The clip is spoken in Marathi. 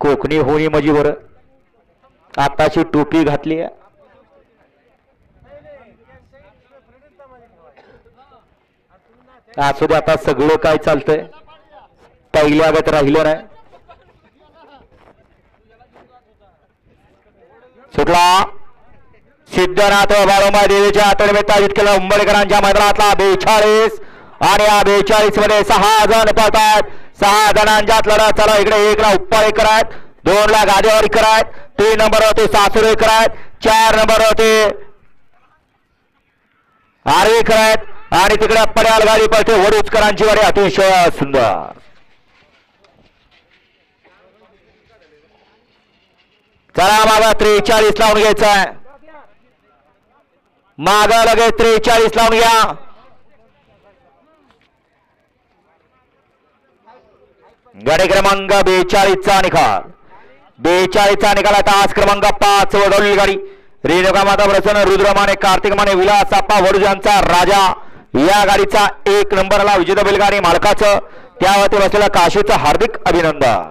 कोकणी होई माझी वर आताची टोपी घातली आहे. असू दे आता सगळं काय चालतंय पहिल्या गत राहिलं नाही. सुटला सिद्धनाथ बाळोबा देवीच्या आठवड्यात आयोजित केला उंबरकरांच्या मैदानातला 42 आणि या 42 मध्ये 6 जण पळतात. 6 जणांच्यात लढत चालू. इकडे 1 ला उप्पाळेकर आहेत, 2 ला गादेवारीकर आहेत, 3 नंबर होते सासुरेकर आहेत, 4 नंबर होते आर्वेकर आहेत आणि तिकडे पड्याल गाडी पळते वडूचकरांची गाडी अतिशय सुंदर. चला मागा 43 लावून घ्यायचा आहे. माग लगेच 43 लावून घ्या. गाडी क्रमांक 42 चा निकाल. 42 चा निकाल. तास क्रमांक 5 वडवली गाडी रेणुका माता प्रसन्न रुद्रमाने कार्तिक माने विलास आप्पा वडूज यांचा राजा या गाडीचा 1 नंबरला विजेता बैलगाडी मालकाचं त्यावरती बसलेला काशीचं हार्दिक अभिनंदन.